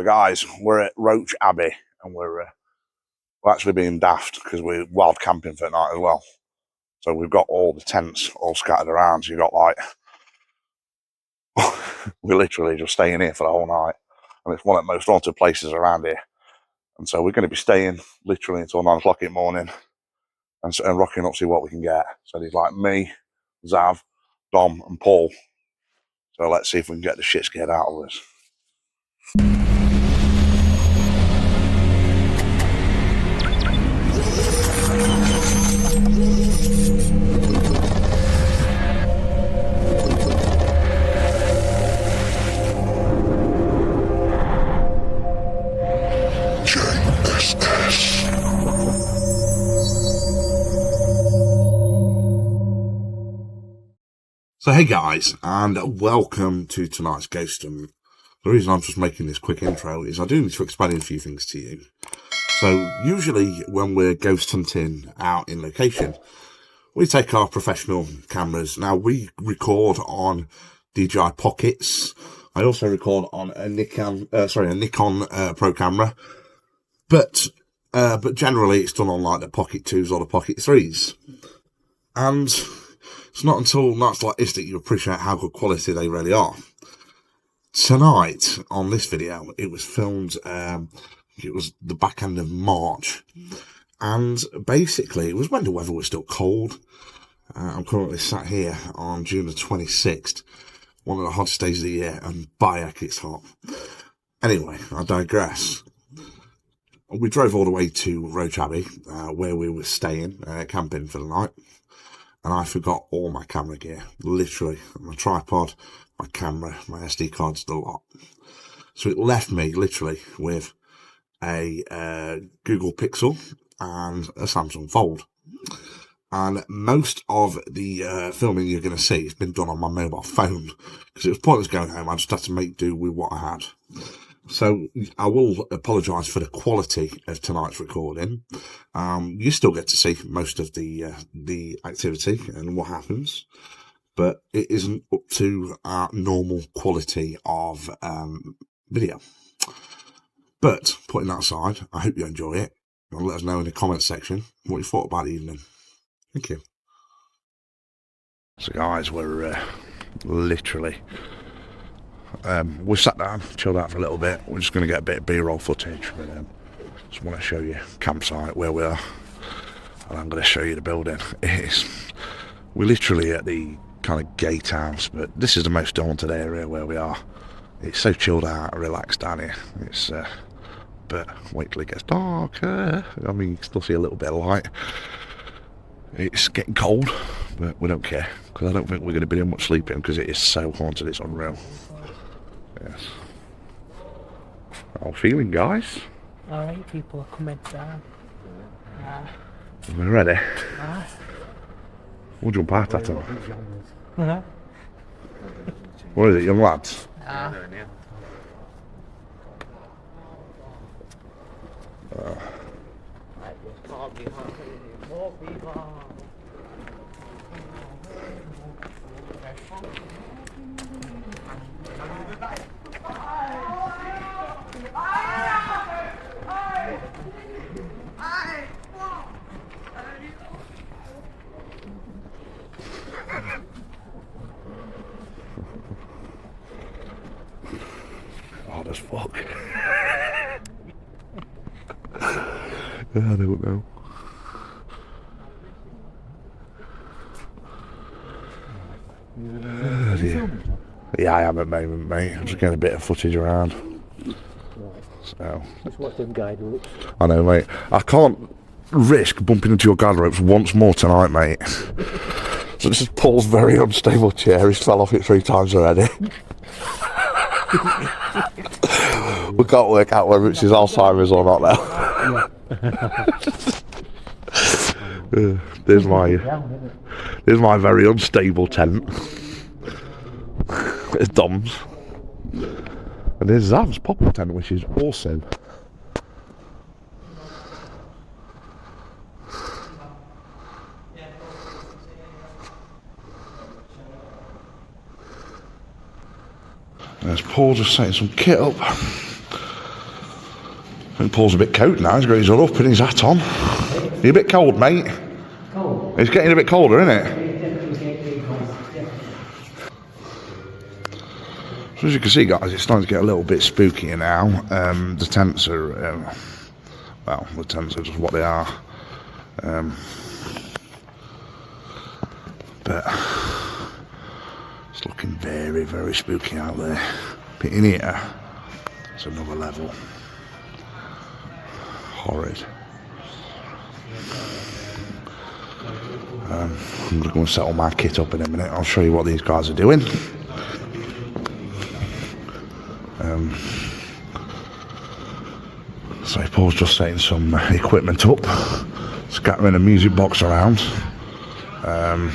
So guys, we're at Roche Abbey and we're actually being daft because we're wild camping for the night as well. So we've got all the tents all scattered around. So you've got like, we're literally just staying here for the whole night. And it's one of the most haunted places around here. And so we're going to be staying literally until 9 o'clock in the morning and rocking up, see what we can get. So there's like me, Zav, Dom and Paul. So let's see if we can get the shit scared out of us. So hey guys, and welcome to tonight's Ghost. And the reason I'm just making this quick intro is I do need to explain a few things to you. So usually when we're ghost hunting out in location, we take our professional cameras. Now we record on DJI Pockets. I also record on a Nikon Pro camera, but generally it's done on like the Pocket 2s or the Pocket 3s. And it's not until nights like this that you appreciate how good quality they really are. Tonight, on this video, it was filmed, it was the back end of March. And basically, it was when the weather was still cold. I'm currently sat here on June the 26th, one of the hottest days of the year, and by heck, it's hot. Anyway, I digress. We drove all the way to Roche Abbey, where we were staying, camping for the night. And I forgot all my camera gear, literally. My tripod, my camera, my SD cards, the lot. So it left me literally with a Google Pixel and a Samsung Fold. And most of the filming you're going to see has been done on my mobile phone, because it was pointless going home. I just had to make do with what I had. So I will apologise for the quality of tonight's recording. You still get to see most of the activity and what happens, but it isn't up to our normal quality of video. But putting that aside, I hope you enjoy it. And let us know in the comments section what you thought about the evening. Thank you. So guys, we're literally... we sat down, chilled out for a little bit. We're just going to get a bit of B-roll footage, but just want to show you campsite where we are, and I'm going to show you the building. We're literally at the kind of gatehouse, but this is the most haunted area where we are. It's so chilled out, relaxed down here. It's but wait till it gets darker. I mean, you can still see a little bit of light. It's getting cold, but we don't care, because I don't think we're going to be doing much sleeping, because it is so haunted, it's unreal. Yes. How are you feeling, guys? Alright, people are coming down. We're ready? We'll jump out at them. What is it, young lads? Hard as fuck. I don't know. Yeah, I am at the moment, mate. I'm just getting a bit of footage around. So. Just watch them guide ropes. I know, mate. I can't risk bumping into your guide ropes once more tonight, mate. So this is Paul's very unstable chair. He's fell off it 3 times already. We can't work out whether it's his Alzheimer's or not now. There's my very unstable tent. There's Dom's. And there's Zav's pop-up tent, which is awesome. There's Paul just setting some kit up. Paul's a bit cold now. He's got his hood up and his hat on. You a bit cold, mate? Cold? It's getting a bit colder, isn't it? So as you can see, guys, it's starting to get a little bit spookier now. The tents are, well, the tents are just what they are. But it's looking very, very spooky out there. But in here, it's another level. Horrid. I'm going to go and settle my kit up in a minute. I'll show you what these guys are doing. So Paul's just setting some equipment up, scattering a music box around. And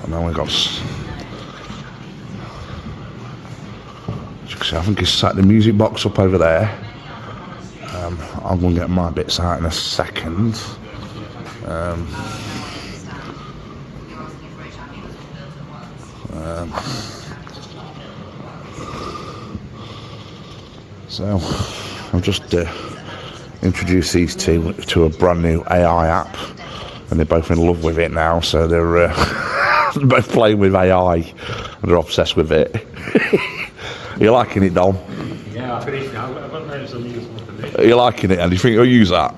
then we've got, as you can see, I think he's set the music box up over there. I'm going to get my bits out in a second. So I've just introduced these two to a brand new AI app, and they're both in love with it now. So they're both playing with AI, and they're obsessed with it. Are you liking it, Dom? Yeah, I finished now. I've got some useful for this. Are you liking it? And do you think you'll use that?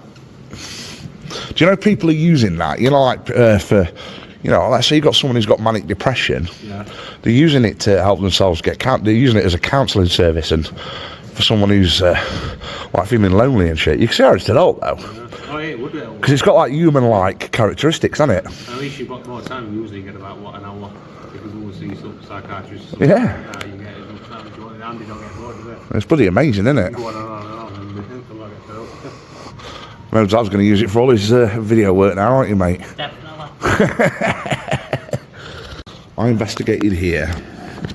Do you know people are using that? You know, like for, you know, let's say you've got someone who's got manic depression. Yeah. They're using it to help themselves get. They're using it as a counselling service, and for someone who's like feeling lonely and shit. You can see how it's developed though. Oh yeah, it would help. Because it's got like human-like characteristics, hasn't it? At least you've got more time. You usually get about an hour. If you go and see some psychiatrist. Yeah. You get enough time. If you want it handy, don't get bored of it. It's bloody amazing, isn't it? Go on and on and get filled. Remember, I was going to use it for all his video work now, aren't you, mate? Definitely. I investigated here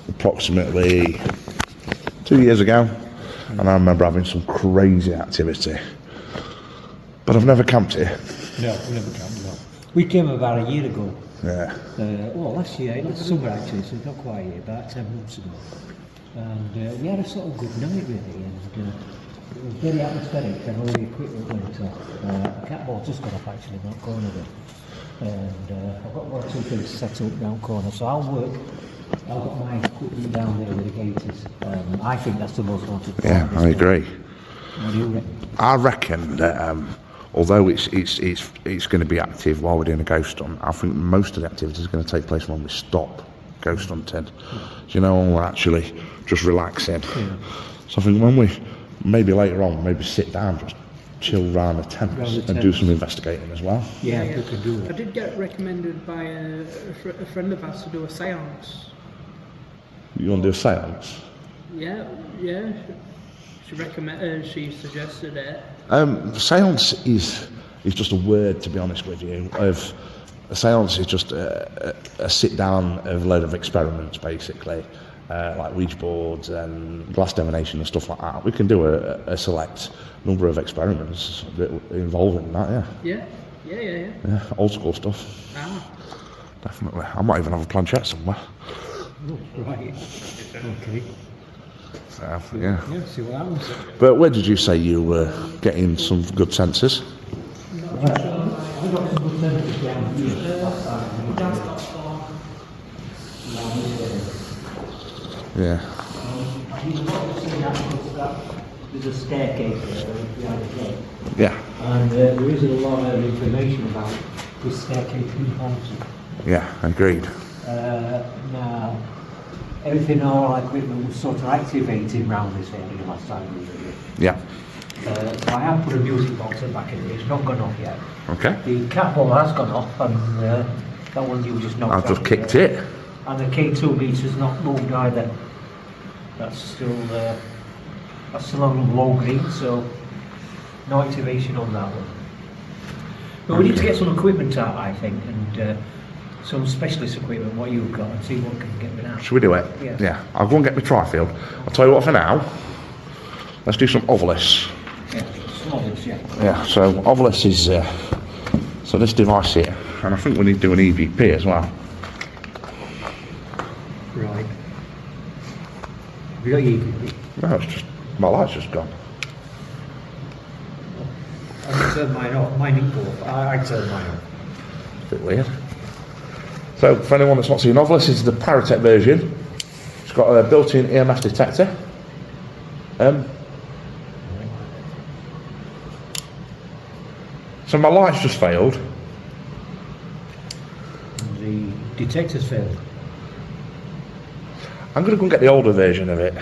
approximately 2 years ago, and I remember having some crazy activity. But I've never camped here. No, we never camped, no. We came about a year ago. Yeah. Well, last summer actually, so not quite a year, about 10 months ago. And we had a sort of good night really, and it was very atmospheric, and all the equipment went off. A cat ball just got off actually, not corner there. And I've got one or two things set up down corner, so I've got my equipment down there where the gate is. I think that's the most haunted part. Yeah, I agree. What do you reckon? I reckon that although it's going to be active while we're doing a ghost hunt, I think most of the activity is going to take place when we stop ghost hunting. You know, when we're actually just relaxing. Yeah. So I think when we, maybe later on, maybe sit down, just chill around the tents and do some investigating as well. Yeah, you could do it. I did get recommended by a friend of ours to do a seance. You want to do a seance? Yeah. She suggested it. Seance is just a word, to be honest with you. A seance is just a sit down of a load of experiments, basically, like Ouija boards and glass divination and stuff like that. We can do a select number of experiments involving that. Yeah. Yeah, old school stuff. Ah. Definitely. I might even have a planchette somewhere. Right. Okay. So, yeah. Yeah, see what happens. But where did you say you were getting some good senses? We've got some good senses down here. Yeah. There's a staircase there behind the gate. Yeah. And there isn't a lot of information about this staircase being haunted. Yeah, agreed. Now, everything, all our equipment was sort of activating around this area last time we were here. Yeah. So I have put a music box in back in it. It's not gone off yet. Okay. The cat ball has gone off, and that one you just knocked out. I've just kicked it. And the K2 meter's not moved either. That's still on low green, so no activation on that one. But we need to get some equipment out, I think, and some specialist equipment, what you've got, and see what we can get with that. Should we do it? Yeah. I'll go and get my tri-field. I'll tell you what, for now, let's do some Ovilus. Yeah, some Ovilus, yeah. Yeah, so Ovilus is so this device here, and I think we need to do an EVP as well. Right. Have you got EVP? No, it's just, my light's just gone. turn mine off. Mine didn't go off. I turned mine off. A bit weird. So, for anyone that's not seen Novelist, this is the Paratech version. It's got a built-in EMF detector. So my lights just failed. The detector's failed. I'm going to go and get the older version of it.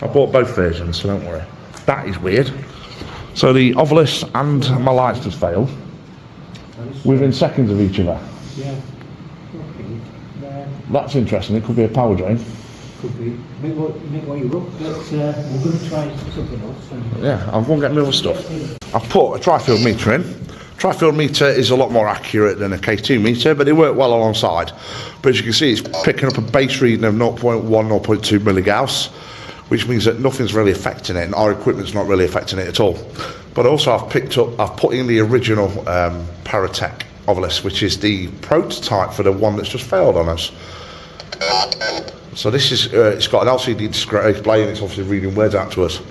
I bought both versions, so don't worry. That is weird. So the Ovilus and my lights just failed within seconds of each other. Yeah. Okay. That's interesting. It could be a power drain. Could be. Make what you look, but we're going to try something else. Yeah, I'll go and get my other stuff. I've put a tri-field meter in. Tri-field meter is a lot more accurate than a K2 meter, but they work well alongside. But as you can see, it's picking up a base reading of 0.1, 0.2 milligauss, which means that nothing's really affecting it, and our equipment's not really affecting it at all. But also I've put in the original Paratech Ovilus, which is the prototype for the one that's just failed on us. So this is, it's got an LCD display and it's obviously reading words out to us.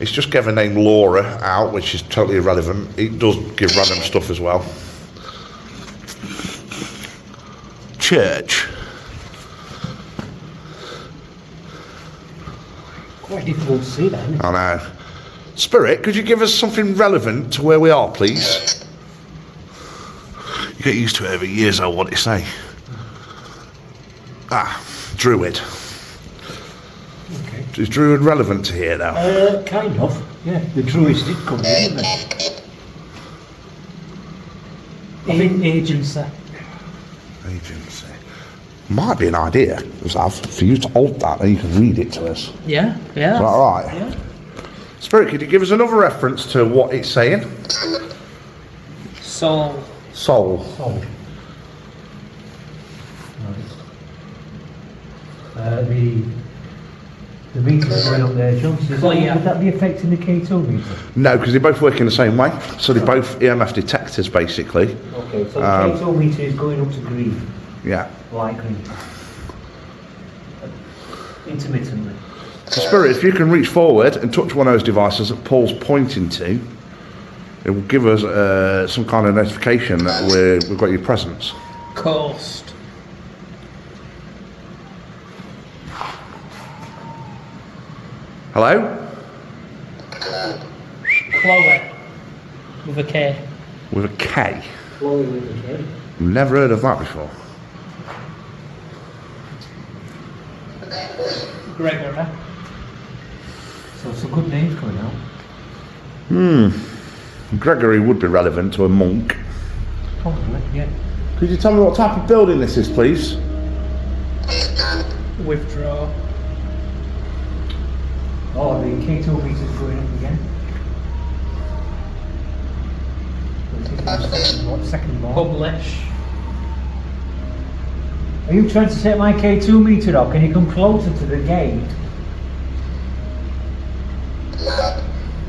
It's just gave a name Laura out, which is totally irrelevant. It does give random stuff as well. Church. Quite difficult to see that, isn't it? I know. Spirit, could you give us something relevant to where we are, please? You get used to it over years, I want to say. Ah, Druid. Okay. Is Druid relevant to here now? Kind of. Yeah, the Druids did come in, didn't they? Agency. Agency. Might be an idea, Zav, for you to hold that and you can read it to us. Yeah, yeah. Is that alright? Yeah. Spirit, could you give us another reference to what it's saying? Soul. Soul. Oh. The meter's going up there, John. So Well, yeah. would that be affecting the K2 meter? No, because they both work in the same way. So they're both EMF detectors, basically. Okay, so the K2 meter is going up to green, Yeah. light green. Intermittently. So Spirit, if you can reach forward and touch one of those devices that Paul's pointing to, it will give us some kind of notification that we've got your presence. Coast. Hello? Chloe. With a K. With a K. Chloe with a K. Never heard of that before. Gregory. So some good names coming out. Gregory would be relevant to a monk. Probably, yeah. Could you tell me what type of building this is, please? Withdraw. Oh, the K2 meter's going up again. Second more. Publish. Are you trying to set my K2 meter up? Can you come closer to the gate?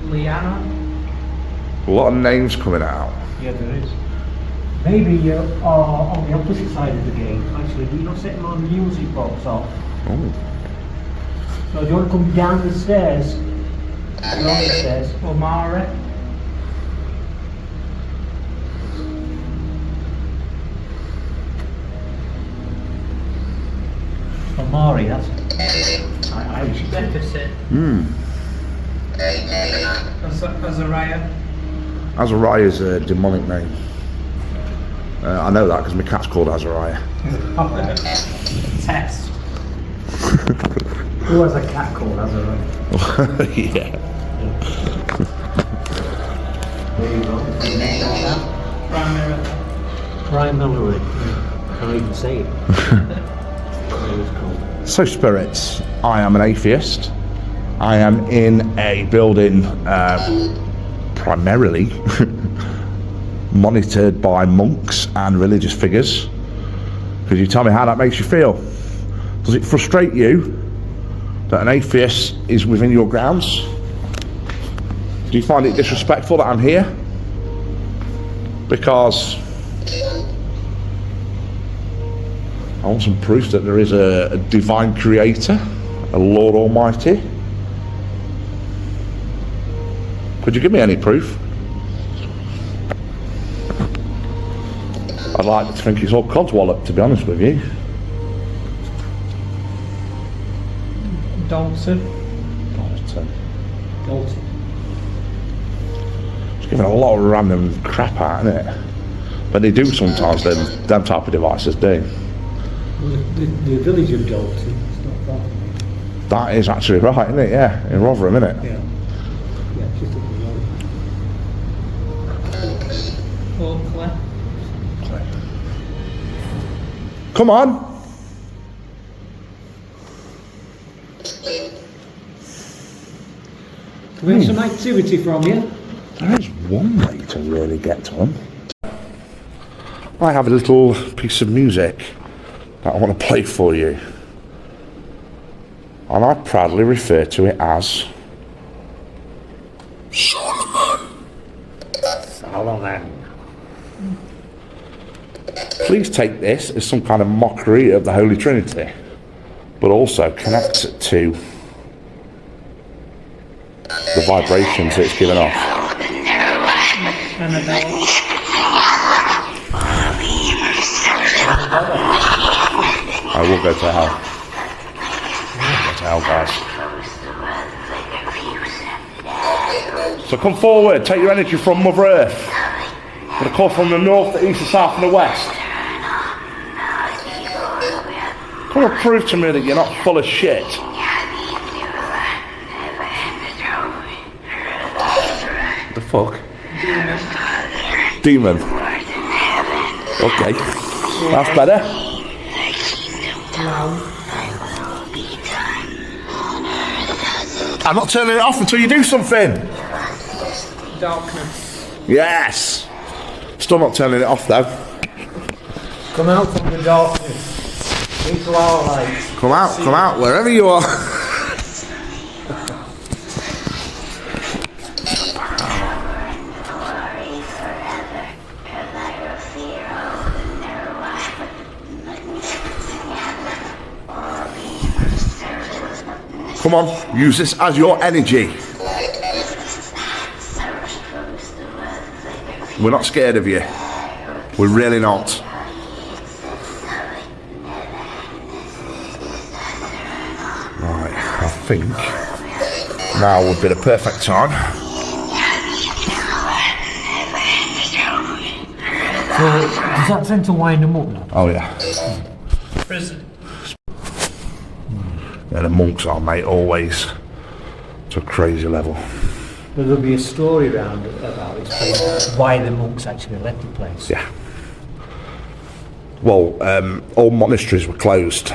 Liana. A lot of names coming out. Yeah, there is. Maybe you're on the opposite side of the gate. Actually, do you not set my music box off? Oh. So do you want to come down the stairs? Down the stairs. Omari. Omari, that's Irish. Deficit. Azariah. Azariah is a demonic name. I know that because my cat's called Azariah. Test. Who has a cat called Azariah? Yeah. There you go. Primary. Primarily. I can't even say it. So, Spirits, I am an atheist. I am in a building primarily monitored by monks and religious figures. Could you tell me how that makes you feel? Does it frustrate you that an atheist is within your grounds? Do you find it disrespectful that I'm here? Because I want some proof that there is a divine creator, a Lord Almighty. Could you give me any proof? I'd like to think it's all codswallop, to be honest with you. Dalton. Dalton. It's giving a lot of random crap out, isn't it? But they do sometimes, them type of devices do. Well, the village of Dalton is not far from me. That is actually right, isn't it? Yeah, in Rotherham, isn't it? Yeah. Yeah, just up the road. Oakley. Come on! Can we have some activity from you? There is one way to really get to them. I have a little piece of music that I want to play for you. And I proudly refer to it as Solomon. Please take this as some kind of mockery of the Holy Trinity, but also connect it to the vibrations it's giving off. Annabelle. I will go to hell. Go to hell, guys. So come forward, take your energy from Mother Earth. But of course from the north, the east, the south and the west. Come and prove to me that you're not full of shit. The fuck? Demon. Okay. That's better. I'm not turning it off until you do something. Darkness. Yes. Still not turning it off though. Come out from the darkness. Into our light. Come out, wherever you are. Come on, use this as your energy. We're not scared of you. We're really not. Right, I think now would be the perfect time. So, does that tend to wind them up now? Oh yeah. Prison. Yeah, the monks are, mate, always to a crazy level. But there'll be a story around about this place, why the monks actually left the place. Yeah. Well, all monasteries were closed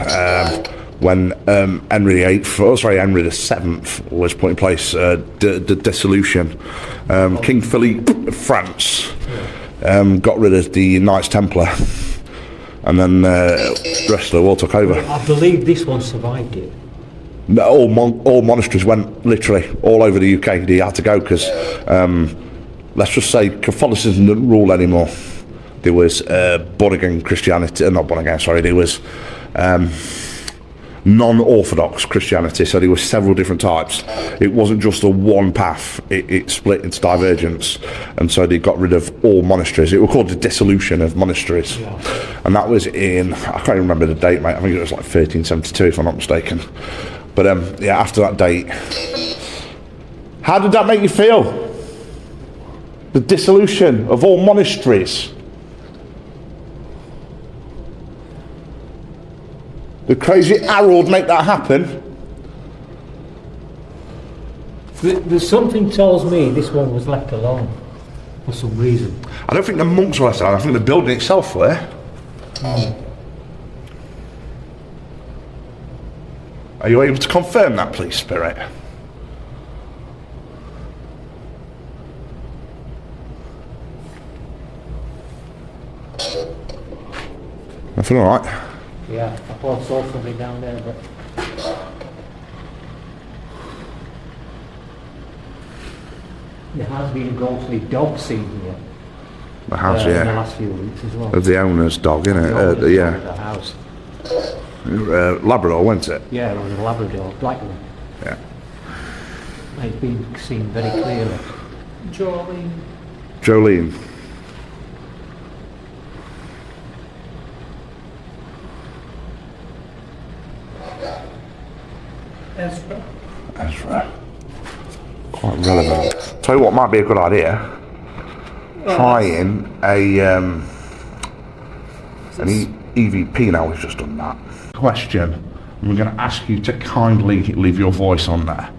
when Henry VIII was put in place. The dissolution. King Philippe of France got rid of the Knights Templar, and then the rest of the world took over. I believe this one survived it. No, all monasteries went literally all over the UK. They had to go because, let's just say, Catholicism didn't rule anymore. There was born again Christianity, not born again. Sorry, there was non-orthodox Christianity. So there were several different types. It wasn't just a one path. It split into divergence, and so they got rid of all monasteries. It was called the dissolution of monasteries, and that was in, I can't even remember the date, mate. I think it was like 1372, if I'm not mistaken. But yeah, after that date. How did that make you feel? The dissolution of all monasteries. The crazy Harold make that happen? There's something tells me this one was left alone for some reason. I don't think the monks were left alone, I think the building itself were. Are you able to confirm that, please, Spirit? Nothing all right? Yeah, I thought I saw something down there, but there has been a ghostly dog seen here. The house, In the yeah. last few weeks as well. Of the owner's dog, innit? The Yeah. The house. Labrador, wasn't it? Yeah, it was a Labrador, black one. Yeah. It's been seen very clearly. Jolene. Jolene. Ezra. Ezra. Quite relevant. Tell you what might be a good idea. Trying an EVP now. We've just done that. Question. And we're going to ask you to kindly leave your voice on there.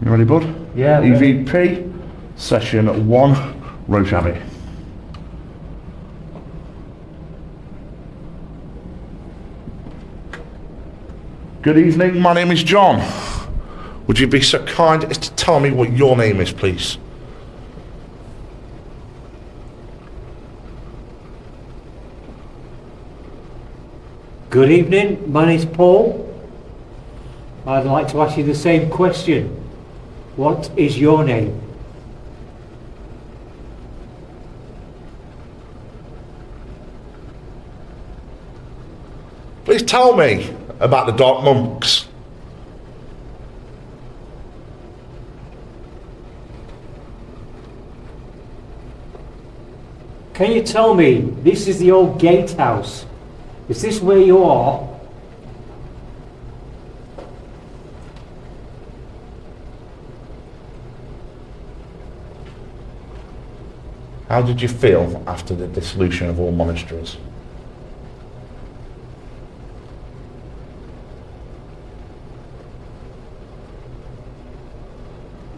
You ready, bud? Yeah. EVP, session 1, Roche Abbey. Good evening, my name is John. Would you be so kind as to tell me what your name is, please? Good evening, my name's Paul. I'd like to ask you the same question. What is your name? Please tell me about the Dark Monks. Can you tell me, this is the old gatehouse. Is this where you are? How did you feel after the dissolution of all monasteries?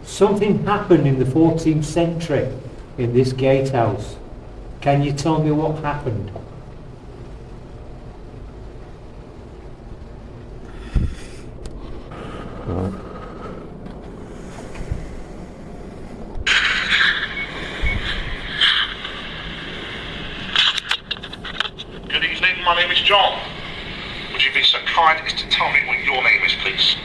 Something happened in the 14th century in this gatehouse. Can you tell me what happened? Good evening, my name is John. Would you be so kind as to tell me what your name is, please?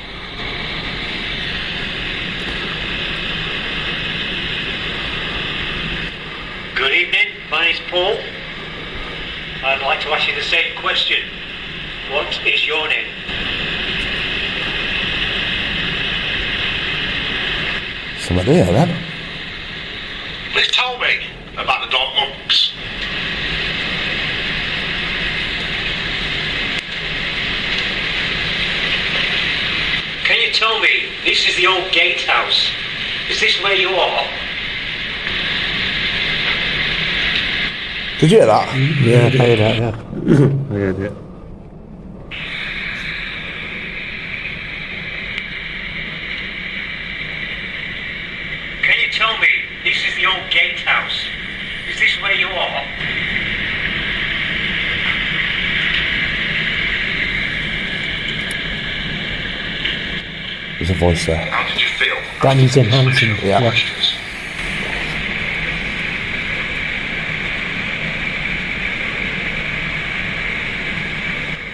Good evening, my name's Paul. I'd like to ask you the same question. What is your name? Some idea then. Please tell me about the Dark Monks. Can you tell me, this is the old gatehouse. Is this where you are? Did you hear that? Yeah, I heard that, yeah. I heard it. Can you tell me, this is the old gatehouse. Is this where you are? There's a voice there. How did you feel? That needs enhancing. Yeah.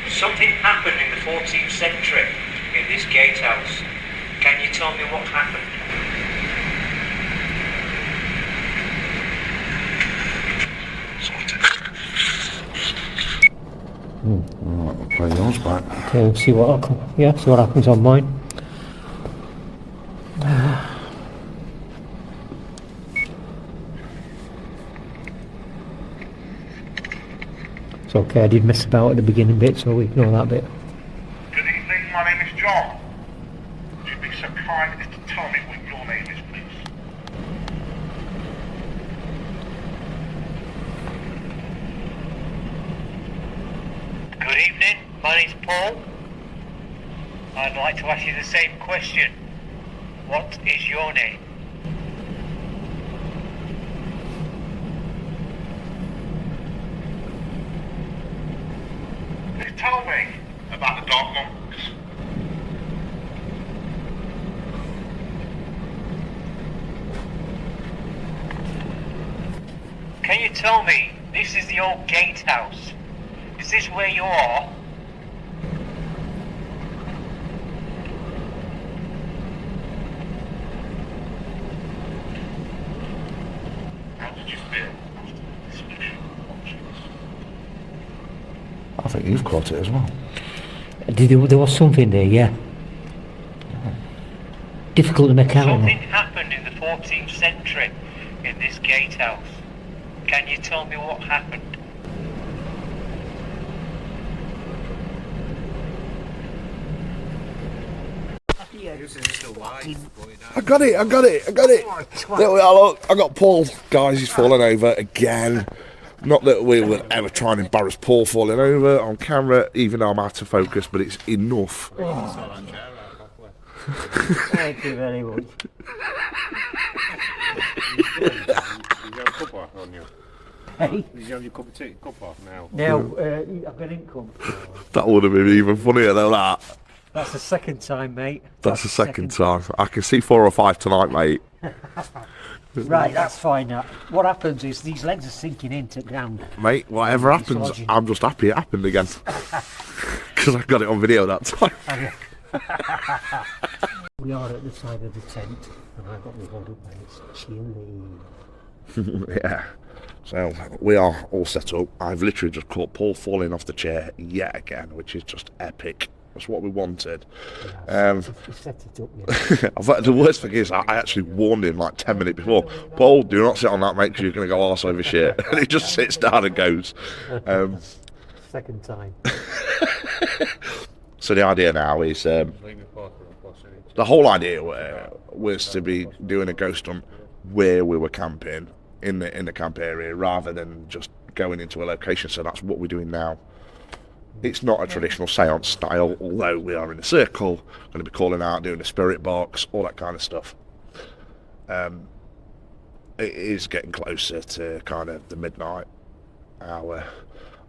Something happened in the 14th century in this gatehouse. Can you tell me what happened? Alright, we'll play yours back. Okay, we'll see what happens on mine. It's okay, I did mess about at the beginning bit, so we ignore that bit. Good evening, my name is John. Would you be so kind as to tell me what your name is, please? Good evening, my name's Paul. I'd like to ask you the same question. What is your name? Please tell me about the Dark Monks. Can you tell me, this is the old gatehouse. Is this where you are? How did you feel after the dissolution of monasteries? I think you've caught it as well. There was something there, yeah. Difficult to make out. Something happened in the 14th century in this gatehouse. Can you tell me what happened? This is still live. I got it. There we are, look. I got Paul. Guys, he's fallen over again. Not that we would ever try and embarrass Paul falling over on camera, even though I'm out of focus, but it's enough. Thank you very much. You got a cup off on you. Hey? Did you have your cup off now? Now, I've got income. That would have been even funnier though, that. That's the second time, mate. That's the second time. I can see 4 or 5 tonight, mate. Right, that's fine now. What happens is these legs are sinking into the ground. Mate, whatever happens, Dislodging. I'm just happy it happened again. Because I got it on video that time. We are at the side of the tent, and I've got my hood up, and it's chilly. Yeah. So we are all set up. I've literally just caught Paul falling off the chair yet again, which is just epic. That's what we wanted. We set it up, yeah. I thought the worst thing is I actually warned him like 10 minutes before, Paul, do not sit on that, mate, because you're going to go arse over shit. And he just sits down and goes. Second time. So the idea now is the whole idea was to be doing a ghost hunt where we were camping in the camp area rather than just going into a location. So that's what we're doing now. It's not a traditional seance style, although we are in a circle, going to be calling out, doing a spirit box, all that kind of stuff. It is getting closer to kind of the midnight hour.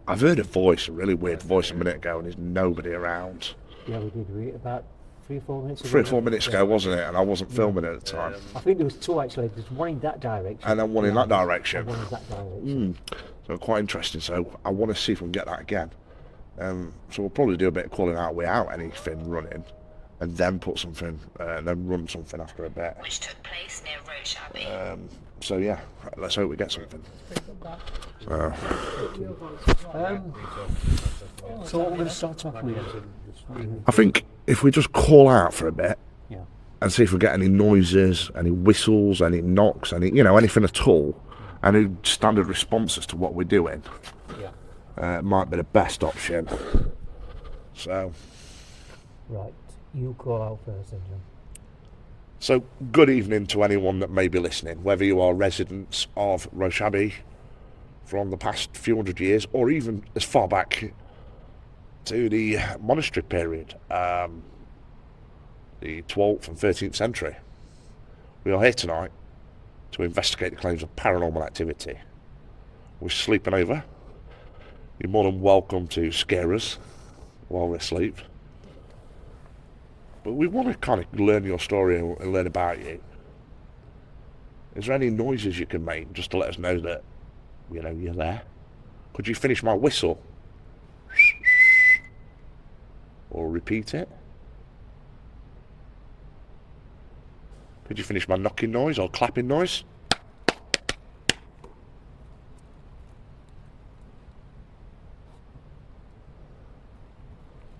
I've heard a voice, a really weird voice a minute ago, and there's nobody around. Yeah, we did read about 3 or 4 minutes ago. 3 or 4 minutes ago, wasn't it? And I wasn't filming at the time. I think there was 2 actually. There's one in that direction. And then one in that direction. And one in that direction. So quite interesting. So I want to see if we can get that again. So we'll probably do a bit of calling out without anything running, and then put something, and then run something after a bit. Which took place near Roche Abbey. So yeah, let's hope we get something. So what we're going to start off with? I think if we just call out for a bit, Yeah. and see if we get any noises, any whistles, any knocks, anything at all, any standard responses to what we're doing. Yeah. Might be the best option. So, Right. You call out first, then, John. so good evening to anyone that may be listening, whether you are residents of Roche Abbey from the past few hundred years, or even as far back to the monastery period, the 12th and 13th century. We are here tonight to investigate the claims of paranormal activity. We're sleeping over. You're more than welcome to scare us while we're asleep. But we want to kind of learn your story and learn about you. Is there any noises you can make just to let us know that, you're there? Could you finish my whistle? Or repeat it? Could you finish my knocking noise or clapping noise?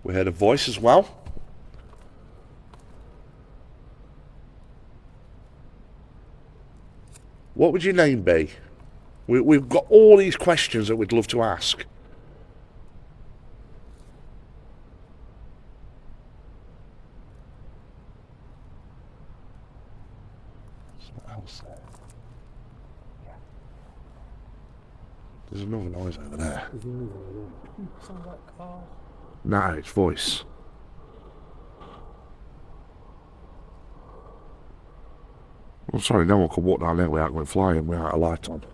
We heard a voice as well. What would your name be? We've got all these questions that we'd love to ask. What else there? There's another noise over there. Sounds like cars. No, it's voice. I'm sorry, no one can walk down there without going flying without a light on.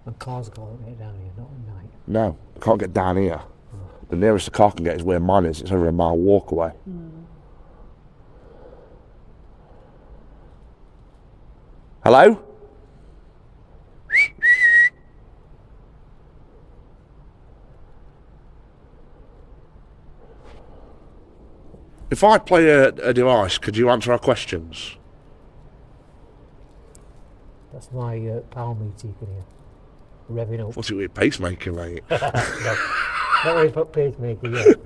And cars can't get down here, not at night. No, I can't get down here. The nearest a car can get is where mine is. It's over a mile walk away. Hello? If I play a device, could you answer our questions? That's my power meter you can hear. Revving up. What's it with pacemaker, mate? No, not really put pacemaker yet.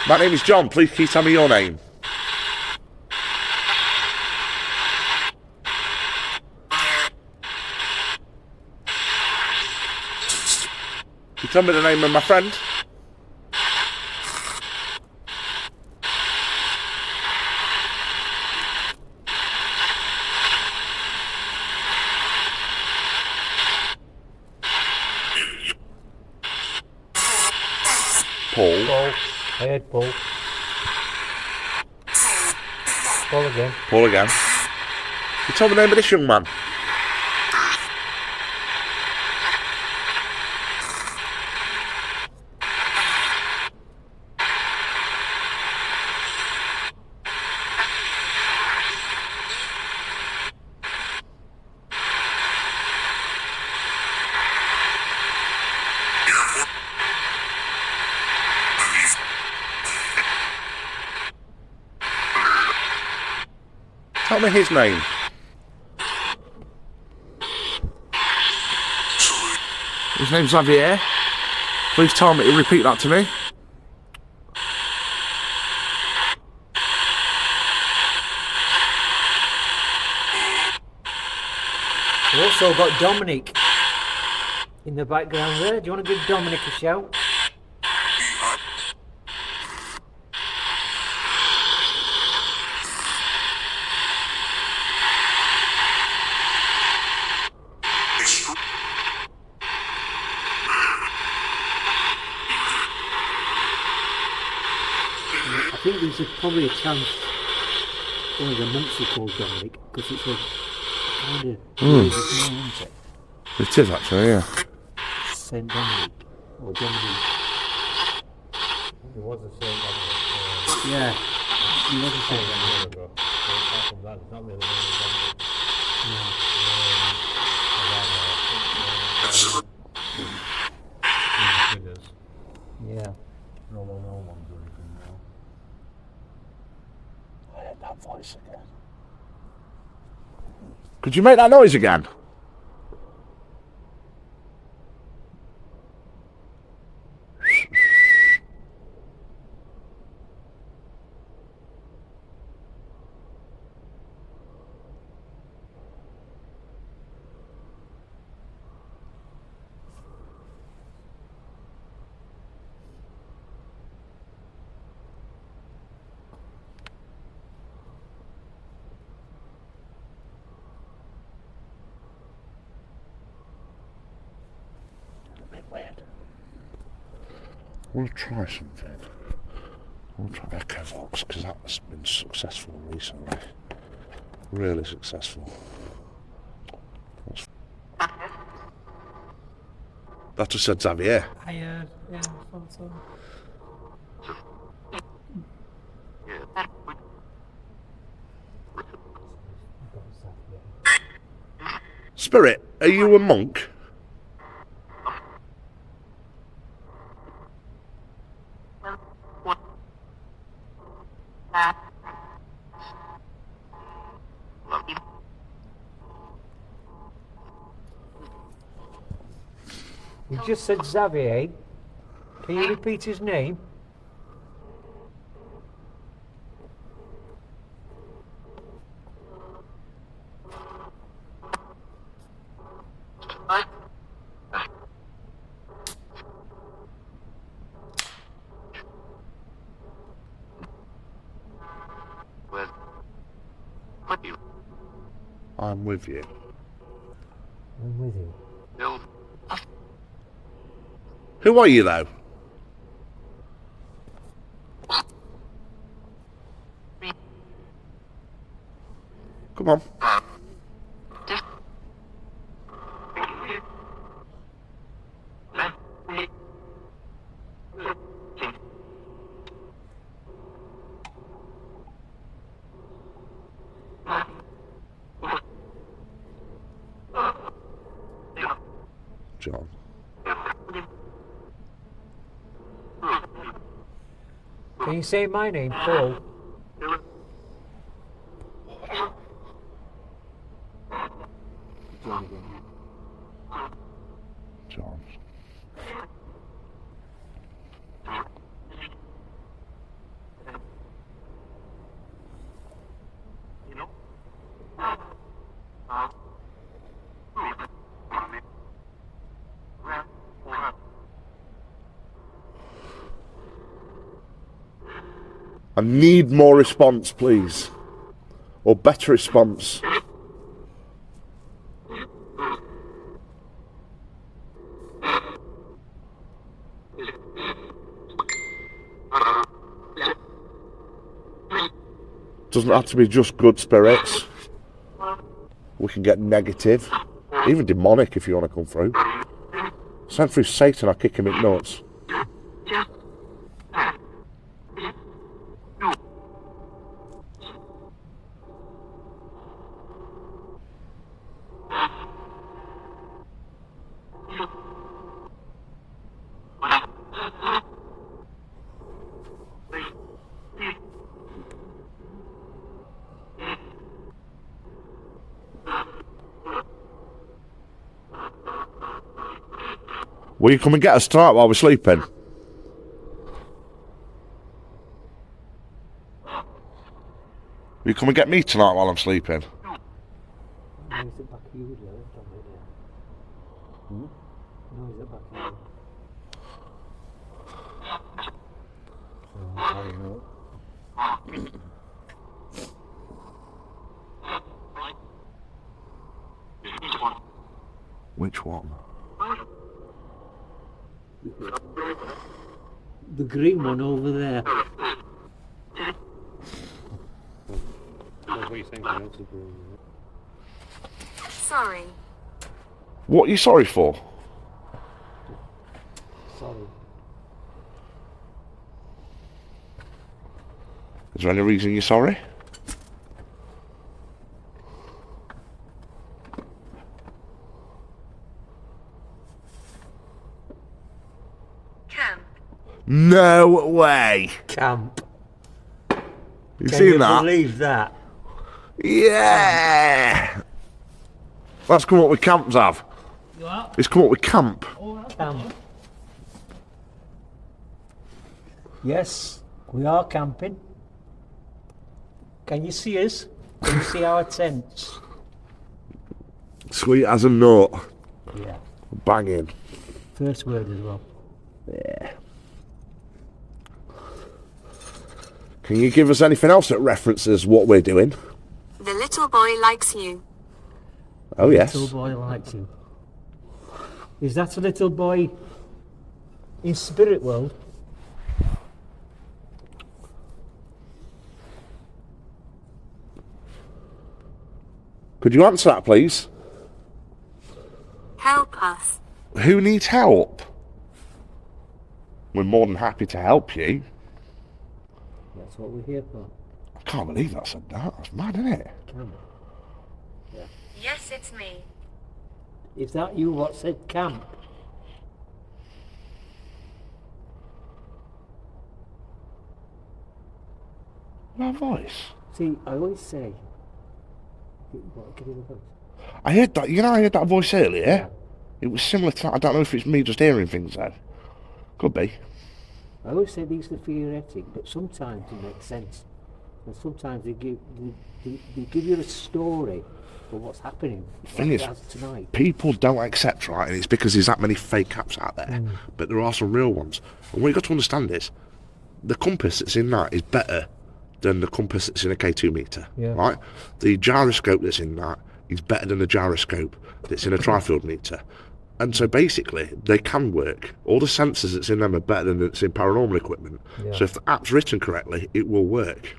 My name is John. Please can you tell me your name? Tell me the name of my friend. Paul. Paul. I heard Paul. Paul again. Paul again. You tell me the name of this young man. Tell me his name. His name's Xavier. Please tell me to repeat that to me. We've also got Dominic in the background there. Do you want to give Dominic a shout? I think there's probably a chance one of the monks will call Dominic because it's a kind of weird name, isn't it? It is actually, yeah. Saint Dominic or Dominic. There was a Saint Dominic. Yeah, he was a Saint Dominic. Apart from that, it's not really Dominic. Yeah. No one's or anything now. I heard that voice again. Could you make that noise again? We'll try something. We'll try Echovox because that's been successful recently. Really successful. That just said Xavier. Yeah, I thought so. Spirit, are you a monk? You just said Xavier. Can you repeat his name? I'm with you. I'm with you. Who are you though? Come on. John. Can you say my name, Paul? John. I need more response, please. Or better response. Doesn't have to be just good spirits. We can get negative, even demonic if you want to come through. Send through Satan, I'll kick him in nuts. Will you come and get us tonight while we're sleeping? Will you come and get me tonight while I'm sleeping? Which one? The green one over there. What are you saying? Sorry. What are you sorry for? Sorry. Is there any reason you're sorry? Camp. No way! Camp. You've Can seen you that? believe that? Yeah! That's come up with camps, have. You are? It's come up with camp. Camp. Yes, we are camping. Can you see us? Can you see our tents? Sweet as a nut. Yeah. Banging. First word as well. Yeah. Can you give us anything else that references what we're doing? The little boy likes you. Oh, yes. Little boy likes you. Is that a little boy in spirit world? Could you answer that, please? Help us. Who needs help? We're more than happy to help you. That's what we're here for. I can't believe that said that. That's mad, isn't it? Camp. Yes, it's me. Is that you what said camp? My voice. See, I always say, what, give me the voice. I heard that. You know, I heard that voice earlier. It was similar to that. I don't know if it's me just hearing things though. Could be. I always say these are theoretic, but sometimes they make sense. And sometimes they give you a story of what's happening. Thing like is, as tonight. people don't accept, right, and it's because there's that many fake apps out there, but there are some real ones. And what you've got to understand is, the compass that's in that is better than the compass that's in a K2 meter, Yeah. right? The gyroscope that's in that is better than the gyroscope that's in a trifield meter. And so basically, they can work. All the sensors that's in them are better than that's in paranormal equipment. Yeah. So if the app's written correctly, it will work.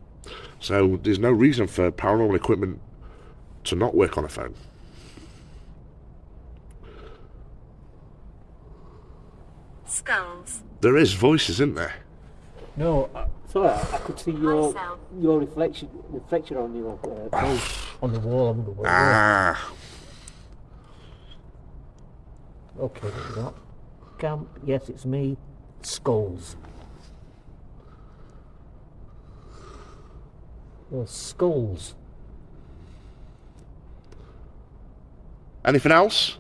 So there's no reason for paranormal equipment to not work on a phone. Skulls. There is voices, isn't there? No, sorry, I could see your Myself. reflection on your face on the wall. On the wall. Ah, Okay, there we go. Camp, yes, it's me. Skulls. Well, skulls. anything else?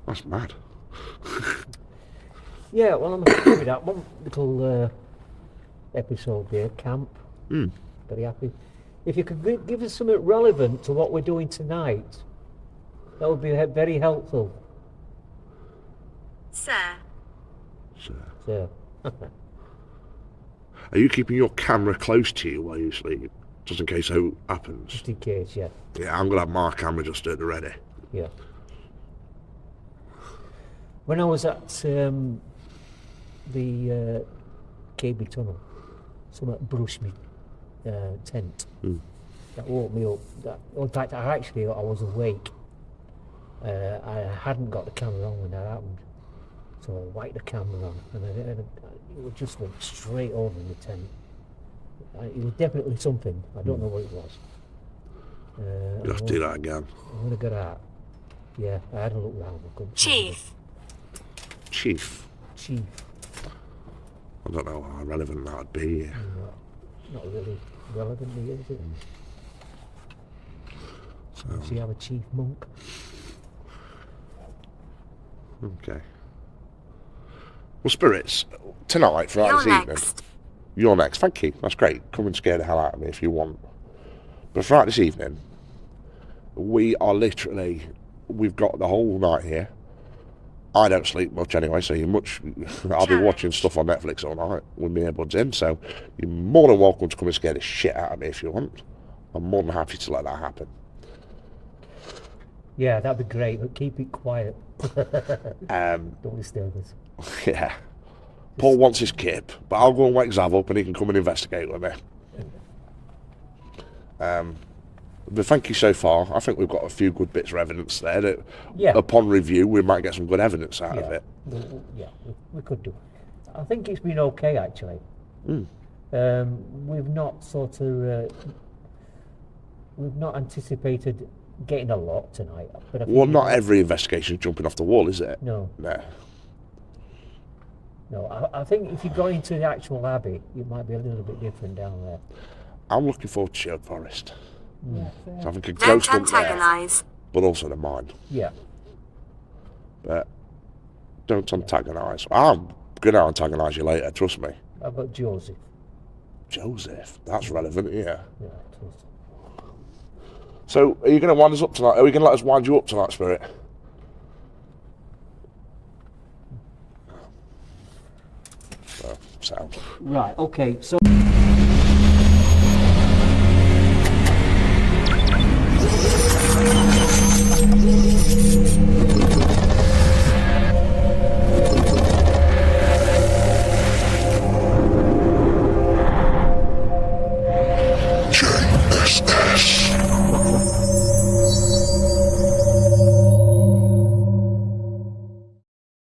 That's mad. Yeah, well, I'm happy with that one little episode there, camp. Very happy. If you could give us something relevant to what we're doing tonight, that would be very helpful. Sir. So, Are you keeping your camera close to you while you sleep, just in case so happens? just in case, yeah. Yeah, I'm gonna have my camera just at the ready. Yeah. When I was at the KB tunnel, someone brushed me tent. That woke me up. In fact, I was awake. I hadn't got the camera on when that happened, so I whacked the camera on, and it just went straight over the tent. It was definitely something. I don't know what it was. You'll have to do that again. I'm gonna get out. Yeah, I had a look round. I couldn't find it. Chief. Chief. I don't know how relevant that would be. Not really relevant, is it? So you have a chief monk. Okay. Well, spirits, tonight, for You're this evening. next. You're next. Thank you. That's great. Come and scare the hell out of me if you want. But for this evening, we are literally, we've got the whole night here. I don't sleep much anyway, so I'll be watching stuff on Netflix all night with my earbuds in, so you're more than welcome to come and scare the shit out of me if you want. I'm more than happy to let that happen. Yeah, that'd be great, but keep it quiet. Don't disturb us. Yeah. Paul wants his kip, but I'll go and wake Zav up and he can come and investigate with me. But thank you so far. I think we've got a few good bits of evidence there that upon review we might get some good evidence out of it. We could do. I think it's been okay actually. We've not we've not anticipated getting a lot tonight. But I think Not every investigation is jumping off the wall, is it? No. No, I think if you go into the actual abbey, it might be a little bit different down there. I'm looking forward to Shield Forest. So I think a Don't ghost hunt there, antagonise. but also the mine. Yeah. But don't antagonise. I'm going to antagonise you later, trust me. How about Joseph? Joseph, that's relevant, yeah. Yeah, it is. So, are you going to wind us up tonight? Are we going to let us wind you up tonight, Spirit? Right, okay, so